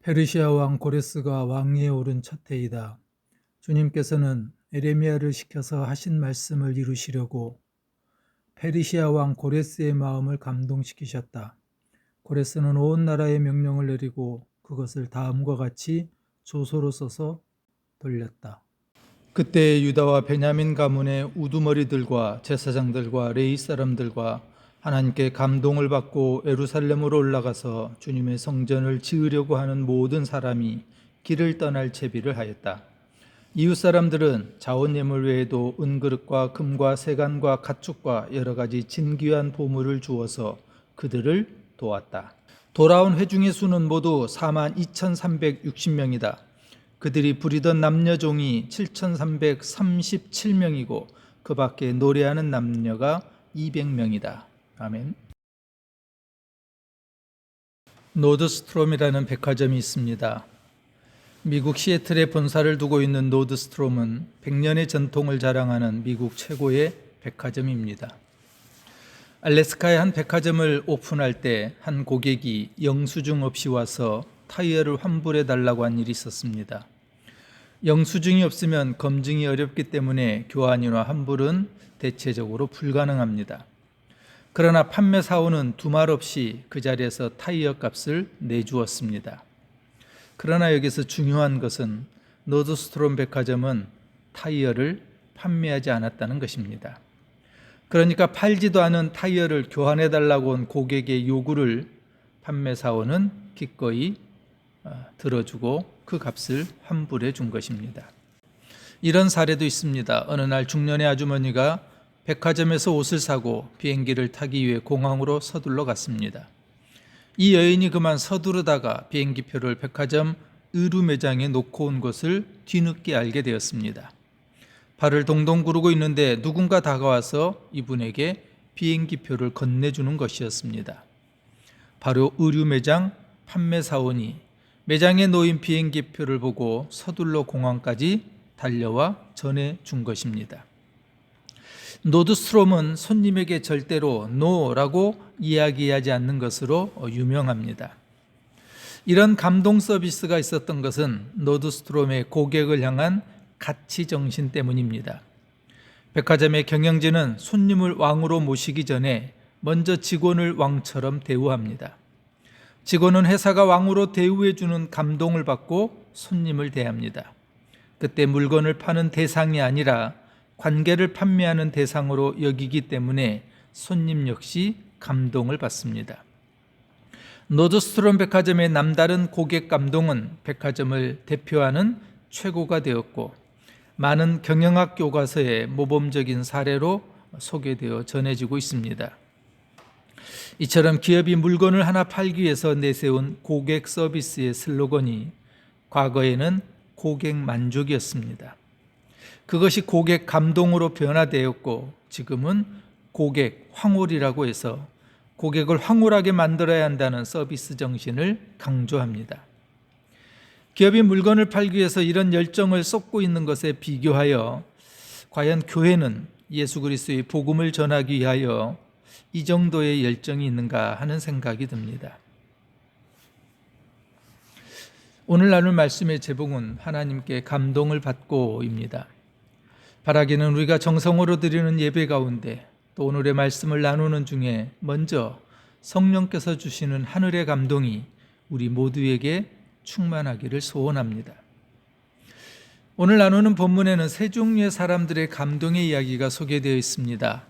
페르시아 왕 고레스가 왕위에 오른 첫 해이다. 주님께서는 에레미야를 시켜서 하신 말씀을 이루시려고 페르시아 왕 고레스의 마음을 감동시키셨다. 고레스는 온 나라에 명령을 내리고 그것을 다음과 같이 조서로 써서 돌렸다. 그때 유다와 베냐민 가문의 우두머리들과 제사장들과 레위 사람들과 하나님께 감동을 받고 예루살렘으로 올라가서 주님의 성전을 지으려고 하는 모든 사람이 길을 떠날 채비를 하였다. 이웃 사람들은 자원 예물 외에도 은그릇과 금과 세간과 가축과 여러 가지 진귀한 보물을 주어서 그들을 도왔다. 돌아온 회중의 수는 모두 42,360명이다. 그들이 부리던 남녀종이 7,337명이고 그 밖에 노래하는 남녀가 200명이다. 아멘. 노드스트롬이라는 백화점이 있습니다. 미국 시애틀에 본사를 두고 있는 노드스트롬은 100년의 전통을 자랑하는 미국 최고의 백화점입니다. 알래스카의 한 백화점을 오픈할 때 한 고객이 영수증 없이 와서 타이어를 환불해 달라고 한 일이 있었습니다. 영수증이 없으면 검증이 어렵기 때문에 교환이나 환불은 대체적으로 불가능합니다. 그러나 판매 사원은 두말 없이 그 자리에서 타이어 값을 내주었습니다. 그러나 여기서 중요한 것은 노드스트롬 백화점은 타이어를 판매하지 않았다는 것입니다. 그러니까 팔지도 않은 타이어를 교환해달라고 온 고객의 요구를 판매 사원은 기꺼이 들어주고 그 값을 환불해 준 것입니다. 이런 사례도 있습니다. 어느 날 중년의 아주머니가 백화점에서 옷을 사고 비행기를 타기 위해 공항으로 서둘러 갔습니다. 이 여인이 그만 서두르다가 비행기표를 백화점 의류 매장에 놓고 온 것을 뒤늦게 알게 되었습니다. 발을 동동 구르고 있는데 누군가 다가와서 이분에게 비행기표를 건네주는 것이었습니다. 바로 의류 매장 판매 사원이 매장에 놓인 비행기표를 보고 서둘러 공항까지 달려와 전해준 것입니다. 노드스트롬은 손님에게 절대로 노라고 이야기하지 않는 것으로 유명합니다. 이런 감동 서비스가 있었던 것은 노드스트롬의 고객을 향한 가치 정신 때문입니다. 백화점의 경영진은 손님을 왕으로 모시기 전에 먼저 직원을 왕처럼 대우합니다. 직원은 회사가 왕으로 대우해주는 감동을 받고 손님을 대합니다. 그때 물건을 파는 대상이 아니라 관계를 판매하는 대상으로 여기기 때문에 손님 역시 감동을 받습니다. 노드스트롬 백화점의 남다른 고객 감동은 백화점을 대표하는 최고가 되었고 많은 경영학 교과서에 모범적인 사례로 소개되어 전해지고 있습니다. 이처럼 기업이 물건을 하나 팔기 위해서 내세운 고객 서비스의 슬로건이 과거에는 고객 만족이었습니다. 그것이 고객 감동으로 변화되었고 지금은 고객 황홀이라고 해서 고객을 황홀하게 만들어야 한다는 서비스 정신을 강조합니다. 기업이 물건을 팔기 위해서 이런 열정을 쏟고 있는 것에 비교하여 과연 교회는 예수 그리스도의 복음을 전하기 위하여 이 정도의 열정이 있는가 하는 생각이 듭니다. 오늘 나눌 말씀의 제목은 하나님께 감동을 받고입니다. 바라기는 우리가 정성으로 드리는 예배 가운데 또 오늘의 말씀을 나누는 중에 먼저 성령께서 주시는 하늘의 감동이 우리 모두에게 충만하기를 소원합니다. 오늘 나누는 본문에는 세 종류의 사람들의 감동의 이야기가 소개되어 있습니다.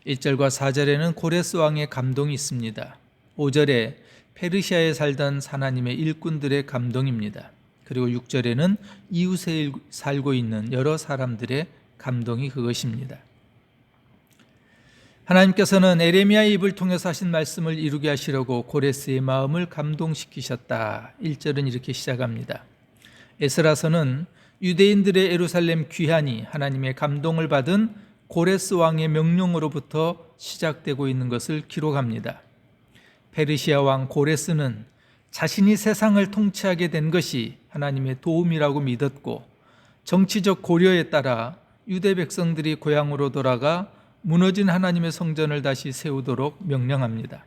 1절과 4절에는 고레스 왕의 감동이 있습니다. 5절에 페르시아에 살던 하나님의 일꾼들의 감동입니다. 그리고 6절에는 이웃에 살고 있는 여러 사람들의 감동이 그것입니다. 하나님께서는 에레미야의 입을 통해서 하신 말씀을 이루게 하시려고 고레스의 마음을 감동시키셨다. 1절은 이렇게 시작합니다. 에스라서는 유대인들의 예루살렘 귀환이 하나님의 감동을 받은 고레스 왕의 명령으로부터 시작되고 있는 것을 기록합니다. 페르시아 왕 고레스는 자신이 세상을 통치하게 된 것이 하나님의 도움이라고 믿었고 정치적 고려에 따라 유대 백성들이 고향으로 돌아가 무너진 하나님의 성전을 다시 세우도록 명령합니다.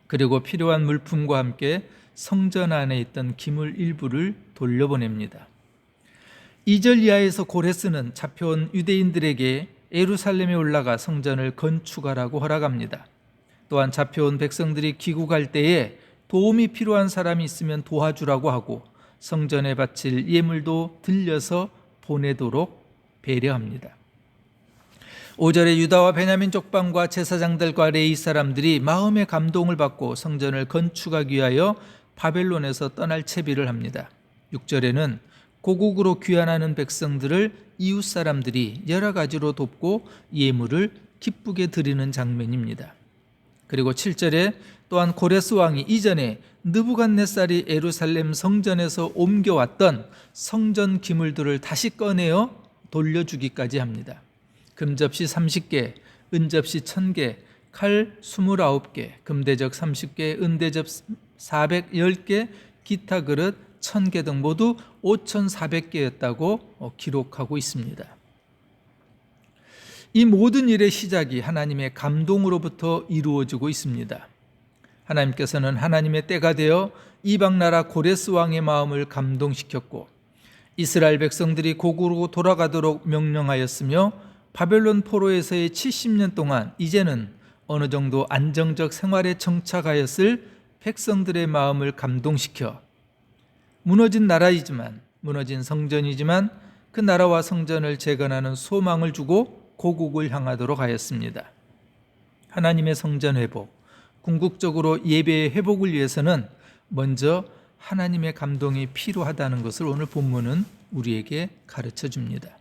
그리고 필요한 물품과 함께 성전 안에 있던 기물 일부를 돌려보냅니다. 2절 이하에서 고레스는 잡혀온 유대인들에게 예루살렘에 올라가 성전을 건축하라고 허락합니다. 또한 잡혀온 백성들이 귀국할 때에 도움이 필요한 사람이 있으면 도와주라고 하고 성전에 바칠 예물도 들려서 보내도록 배려합니다. 5절에 유다와 베냐민 족방과 제사장들과 레위 사람들이 마음의 감동을 받고 성전을 건축하기 위하여 바벨론에서 떠날 채비를 합니다. 6절에는 고국으로 귀환하는 백성들을 이웃 사람들이 여러 가지로 돕고 예물을 기쁘게 드리는 장면입니다. 그리고 7절에 또한 고레스 왕이 이전에 느부갓네살이 예루살렘 성전에서 옮겨왔던 성전 기물들을 다시 꺼내어 돌려주기까지 합니다. 금접시 30개, 은접시 1000개, 칼 29개, 금대접 30개, 은대접 410개, 기타 그릇 1000개 등 모두 5400개였다고 기록하고 있습니다. 이 모든 일의 시작이 하나님의 감동으로부터 이루어지고 있습니다. 하나님께서는 하나님의 때가 되어 이방나라 고레스 왕의 마음을 감동시켰고 이스라엘 백성들이 고국으로 돌아가도록 명령하였으며 바벨론 포로에서의 70년 동안 이제는 어느 정도 안정적 생활에 정착하였을 백성들의 마음을 감동시켜 무너진 나라이지만, 무너진 성전이지만 그 나라와 성전을 재건하는 소망을 주고 고국을 향하도록 하였습니다. 하나님의 성전 회복, 궁극적으로 예배의 회복을 위해서는 먼저 하나님의 감동이 필요하다는 것을 오늘 본문은 우리에게 가르쳐 줍니다.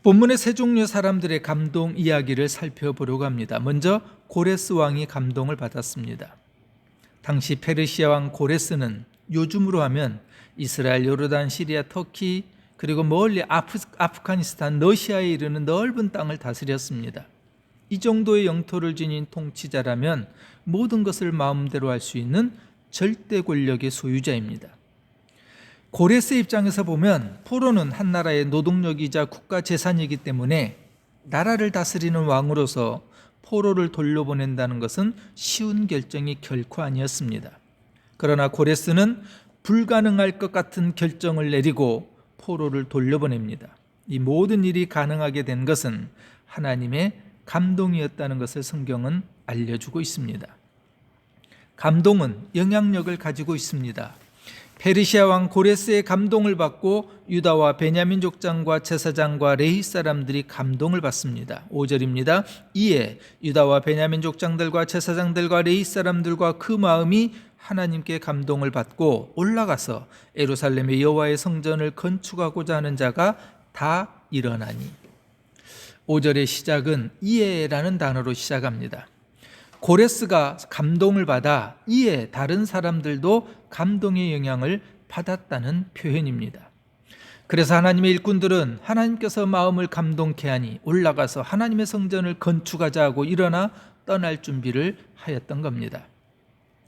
본문의 세 종류의 사람들의 감동 이야기를 살펴보려고 합니다. 먼저 고레스 왕이 감동을 받았습니다. 당시 페르시아 왕 고레스는 요즘으로 하면 이스라엘, 요르단, 시리아, 터키 그리고 멀리 아프가니스탄, 러시아에 이르는 넓은 땅을 다스렸습니다. 이 정도의 영토를 지닌 통치자라면 모든 것을 마음대로 할 수 있는 절대 권력의 소유자입니다. 고레스 입장에서 보면 포로는 한 나라의 노동력이자 국가 재산이기 때문에 나라를 다스리는 왕으로서 포로를 돌려보낸다는 것은 쉬운 결정이 결코 아니었습니다. 그러나 고레스는 불가능할 것 같은 결정을 내리고 포로를 돌려보냅니다. 이 모든 일이 가능하게 된 것은 하나님의 감동이었다는 것을 성경은 알려주고 있습니다. 감동은 영향력을 가지고 있습니다. 페르시아 왕 고레스의 감동을 받고 유다와 베냐민 족장과 제사장과 레위 사람들이 감동을 받습니다. 5절입니다. 이에 유다와 베냐민 족장들과 제사장들과 레위 사람들과 그 마음이 하나님께 감동을 받고 올라가서 예루살렘의 여호와의 성전을 건축하고자 하는 자가 다 일어나니. 5절의 시작은 이에라는 단어로 시작합니다. 고레스가 감동을 받아 이에 다른 사람들도 감동의 영향을 받았다는 표현입니다. 그래서 하나님의 일꾼들은 하나님께서 마음을 감동케 하니 올라가서 하나님의 성전을 건축하자 하고 일어나 떠날 준비를 하였던 겁니다.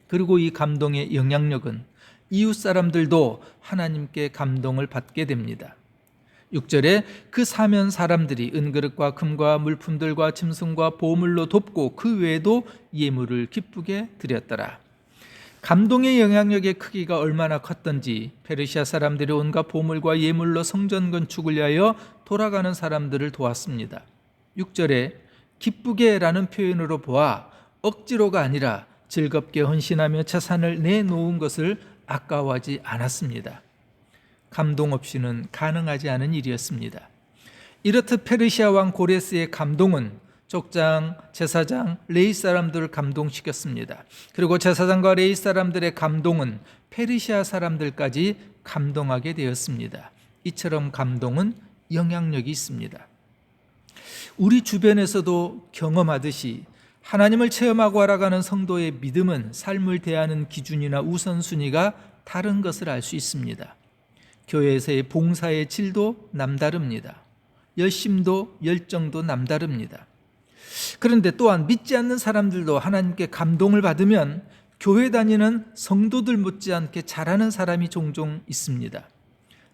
그리고 이 감동의 영향력은 이웃 사람들도 하나님께 감동을 받게 됩니다. 6절에 그 사면 사람들이 은그릇과 금과 물품들과 짐승과 보물로 돕고 그 외에도 예물을 기쁘게 드렸더라. 감동의 영향력의 크기가 얼마나 컸던지 페르시아 사람들이 온갖 보물과 예물로 성전 건축을 위하여 돌아가는 사람들을 도왔습니다. 6절에 기쁘게라는 표현으로 보아 억지로가 아니라 즐겁게 헌신하며 재산을 내놓은 것을 아까워하지 않았습니다. 감동 없이는 가능하지 않은 일이었습니다. 이렇듯 페르시아 왕 고레스의 감동은 족장, 제사장, 레위 사람들을 감동시켰습니다. 그리고 제사장과 레위 사람들의 감동은 페르시아 사람들까지 감동하게 되었습니다. 이처럼 감동은 영향력이 있습니다. 우리 주변에서도 경험하듯이 하나님을 체험하고 알아가는 성도의 믿음은 삶을 대하는 기준이나 우선순위가 다른 것을 알 수 있습니다. 교회에서의 봉사의 질도 남다릅니다. 열심도 열정도 남다릅니다. 그런데 또한 믿지 않는 사람들도 하나님께 감동을 받으면 교회 다니는 성도들 못지않게 잘하는 사람이 종종 있습니다.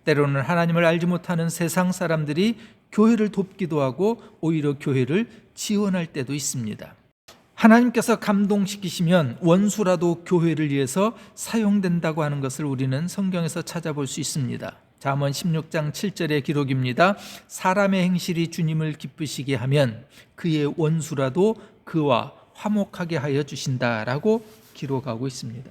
때로는 하나님을 알지 못하는 세상 사람들이 교회를 돕기도 하고 오히려 교회를 지원할 때도 있습니다. 하나님께서 감동시키시면 원수라도 교회를 위해서 사용된다고 하는 것을 우리는 성경에서 찾아볼 수 있습니다. 잠언 16장 7절의 기록입니다. 사람의 행실이 주님을 기쁘시게 하면 그의 원수라도 그와 화목하게 하여 주신다라고 기록하고 있습니다.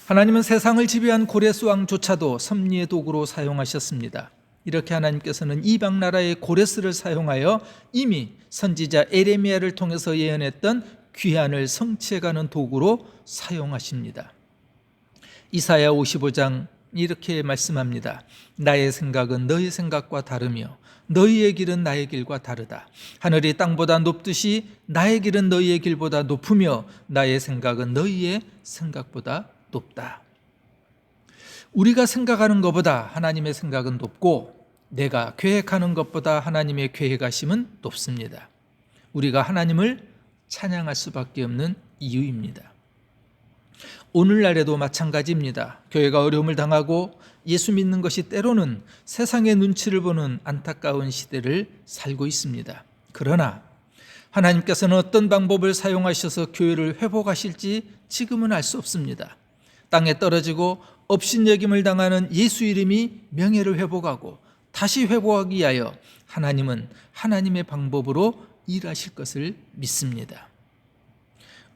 하나님은 세상을 지배한 고레스 왕조차도 섭리의 도구로 사용하셨습니다. 이렇게 하나님께서는 이방 나라의 고레스를 사용하여 이미 선지자 에레미야를 통해서 예언했던 귀환을 성취해가는 도구로 사용하십니다. 이사야 55장 이렇게 말씀합니다. 나의 생각은 너희 생각과 다르며 너희의 길은 나의 길과 다르다. 하늘이 땅보다 높듯이 나의 길은 너희의 길보다 높으며 나의 생각은 너희의 생각보다 높다. 우리가 생각하는 것보다 하나님의 생각은 높고 내가 계획하는 것보다 하나님의 계획하심은 높습니다. 우리가 하나님을 찬양할 수밖에 없는 이유입니다. 오늘날에도 마찬가지입니다. 교회가 어려움을 당하고 예수 믿는 것이 때로는 세상의 눈치를 보는 안타까운 시대를 살고 있습니다. 그러나 하나님께서는 어떤 방법을 사용하셔서 교회를 회복하실지 지금은 알 수 없습니다. 땅에 떨어지고 업신여김을 당하는 예수 이름이 명예를 회복하고 다시 회복하기 위하여 하나님은 하나님의 방법으로 일하실 것을 믿습니다.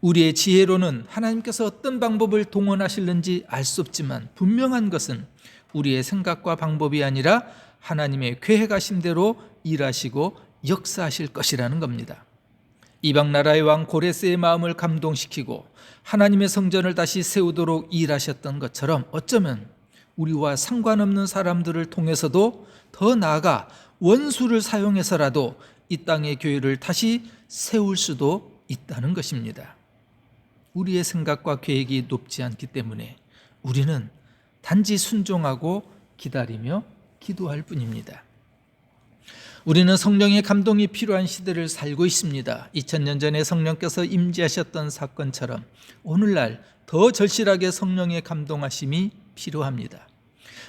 우리의 지혜로는 하나님께서 어떤 방법을 동원하실는지 알 수 없지만 분명한 것은 우리의 생각과 방법이 아니라 하나님의 계획하신 대로 일하시고 역사하실 것이라는 겁니다. 이방 나라의 왕 고레스의 마음을 감동시키고 하나님의 성전을 다시 세우도록 일하셨던 것처럼 어쩌면 우리와 상관없는 사람들을 통해서도 더 나아가 원수를 사용해서라도 이 땅의 교회를 다시 세울 수도 있다는 것입니다. 우리의 생각과 계획이 높지 않기 때문에 우리는 단지 순종하고 기다리며 기도할 뿐입니다. 우리는 성령의 감동이 필요한 시대를 살고 있습니다. 2000년 전에 성령께서 임재하셨던 사건처럼 오늘날 더 절실하게 성령의 감동하심이 필요합니다.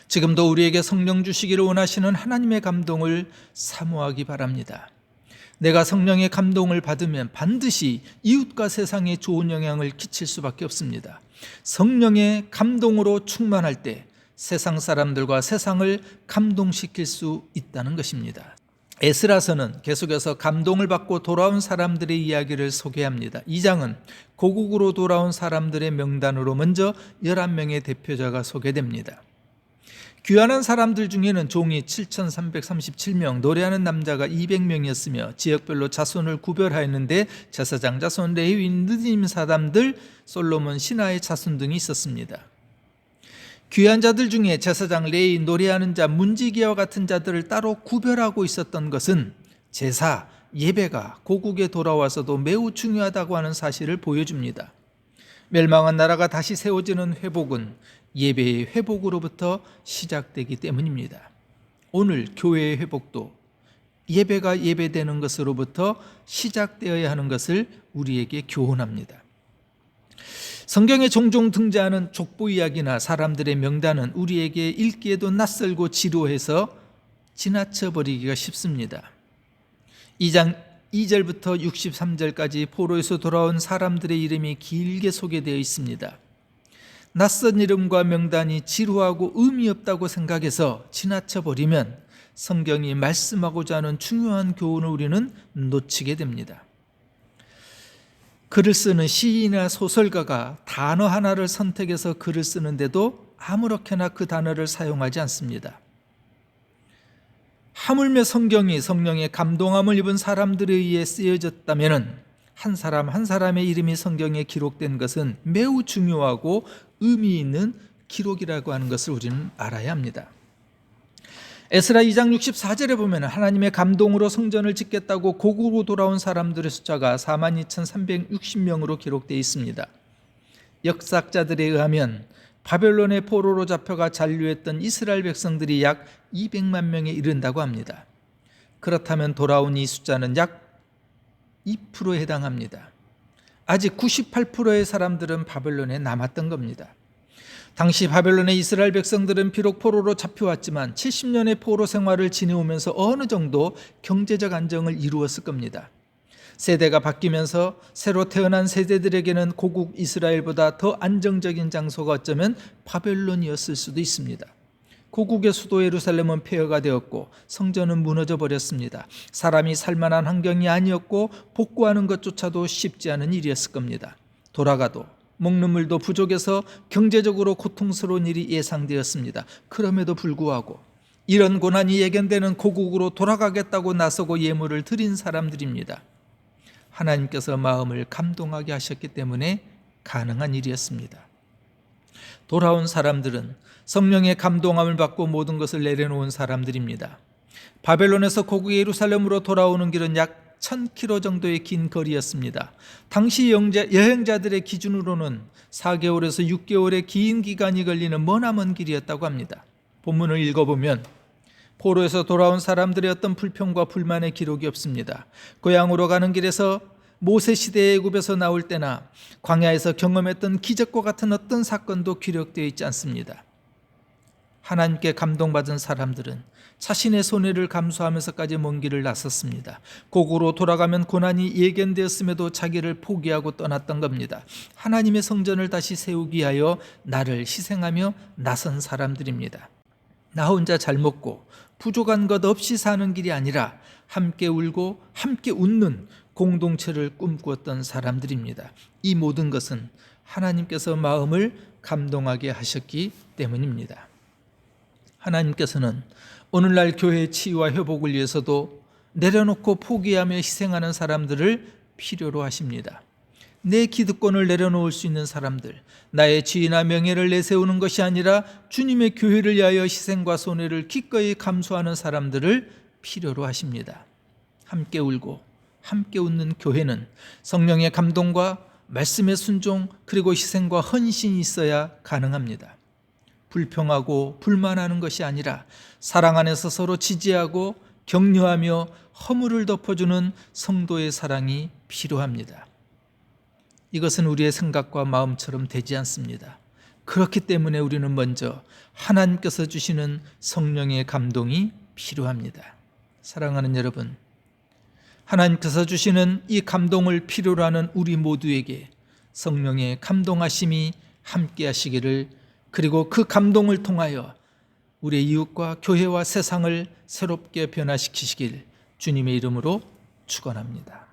지금도 우리에게 성령 주시기를 원하시는 하나님의 감동을 사모하기 바랍니다. 내가 성령의 감동을 받으면 반드시 이웃과 세상에 좋은 영향을 끼칠 수밖에 없습니다. 성령의 감동으로 충만할 때 세상 사람들과 세상을 감동시킬 수 있다는 것입니다. 에스라서는 계속해서 감동을 받고 돌아온 사람들의 이야기를 소개합니다. 2장은 고국으로 돌아온 사람들의 명단으로 먼저 11명의 대표자가 소개됩니다. 귀환한 사람들 중에는 종이 7,337명, 노래하는 남자가 200명이었으며 지역별로 자손을 구별하였는데 제사장 자손, 레위인, 느디님 사람들, 솔로몬 신하의 자손 등이 있었습니다. 귀한 자들 중에 제사장, 레위인, 노래하는 자, 문지기와 같은 자들을 따로 구별하고 있었던 것은 제사, 예배가 고국에 돌아와서도 매우 중요하다고 하는 사실을 보여줍니다. 멸망한 나라가 다시 세워지는 회복은 예배의 회복으로부터 시작되기 때문입니다. 오늘 교회의 회복도 예배가 예배되는 것으로부터 시작되어야 하는 것을 우리에게 교훈합니다. 성경에 종종 등장하는 족보 이야기나 사람들의 명단은 우리에게 읽기에도 낯설고 지루해서 지나쳐버리기가 쉽습니다. 2장 2절부터 63절까지 포로에서 돌아온 사람들의 이름이 길게 소개되어 있습니다. 낯선 이름과 명단이 지루하고 의미 없다고 생각해서 지나쳐버리면 성경이 말씀하고자 하는 중요한 교훈을 우리는 놓치게 됩니다. 글을 쓰는 시인이나 소설가가 단어 하나를 선택해서 글을 쓰는데도 아무렇게나 그 단어를 사용하지 않습니다. 하물며 성경이 성령의 감동함을 입은 사람들에 의해 쓰여졌다면 한 사람 한 사람의 이름이 성경에 기록된 것은 매우 중요하고 의미 있는 기록이라고 하는 것을 우리는 알아야 합니다. 에스라 2장 64절에 보면 하나님의 감동으로 성전을 짓겠다고 고국으로 돌아온 사람들의 숫자가 42,360명으로 기록되어 있습니다. 역사학자들에 의하면 바벨론의 포로로 잡혀가 잔류했던 이스라엘 백성들이 약 200만 명에 이른다고 합니다. 그렇다면 돌아온 이 숫자는 약 2%에 해당합니다. 아직 98%의 사람들은 바벨론에 남았던 겁니다. 당시 바벨론의 이스라엘 백성들은 비록 포로로 잡혀왔지만 70년의 포로 생활을 지내오면서 어느 정도 경제적 안정을 이루었을 겁니다. 세대가 바뀌면서 새로 태어난 세대들에게는 고국 이스라엘보다 더 안정적인 장소가 어쩌면 바벨론이었을 수도 있습니다. 고국의 수도 예루살렘은 폐허가 되었고 성전은 무너져 버렸습니다. 사람이 살만한 환경이 아니었고 복구하는 것조차도 쉽지 않은 일이었을 겁니다. 돌아가도 먹는 물도 부족해서 경제적으로 고통스러운 일이 예상되었습니다. 그럼에도 불구하고 이런 고난이 예견되는 고국으로 돌아가겠다고 나서고 예물을 드린 사람들입니다. 하나님께서 마음을 감동하게 하셨기 때문에 가능한 일이었습니다. 돌아온 사람들은 성령의 감동함을 받고 모든 것을 내려놓은 사람들입니다. 바벨론에서 고국 예루살렘으로 돌아오는 길은 약 1000km 정도의 긴 거리였습니다. 당시 여행자들의 기준으로는 4개월에서 6개월의 긴 기간이 걸리는 머나먼 길이었다고 합니다. 본문을 읽어보면 포로에서 돌아온 사람들의 어떤 불평과 불만의 기록이 없습니다. 고향으로 가는 길에서 모세 시대의 애굽에서 나올 때나 광야에서 경험했던 기적과 같은 어떤 사건도 기록되어 있지 않습니다. 하나님께 감동받은 사람들은 자신의 손해를 감수하면서까지 먼 길을 나섰습니다. 고국으로 돌아가면 고난이 예견되었음에도 자기를 포기하고 떠났던 겁니다. 하나님의 성전을 다시 세우기 위하여 나를 희생하며 나선 사람들입니다. 나 혼자 잘 먹고 부족한 것 없이 사는 길이 아니라 함께 울고 함께 웃는 공동체를 꿈꾸었던 사람들입니다. 이 모든 것은 하나님께서 마음을 감동하게 하셨기 때문입니다. 하나님께서는 오늘날 교회의 치유와 회복을 위해서도 내려놓고 포기하며 희생하는 사람들을 필요로 하십니다. 내 기득권을 내려놓을 수 있는 사람들, 나의 지위나 명예를 내세우는 것이 아니라 주님의 교회를 위하여 희생과 손해를 기꺼이 감수하는 사람들을 필요로 하십니다. 함께 울고 함께 웃는 교회는 성령의 감동과 말씀의 순종 그리고 희생과 헌신이 있어야 가능합니다. 불평하고 불만하는 것이 아니라 사랑 안에서 서로 지지하고 격려하며 허물을 덮어주는 성도의 사랑이 필요합니다. 이것은 우리의 생각과 마음처럼 되지 않습니다. 그렇기 때문에 우리는 먼저 하나님께서 주시는 성령의 감동이 필요합니다. 사랑하는 여러분, 하나님께서 주시는 이 감동을 필요로 하는 우리 모두에게 성령의 감동하심이 함께 하시기를, 그리고 그 감동을 통하여 우리의 이웃과 교회와 세상을 새롭게 변화시키시길 주님의 이름으로 축원합니다.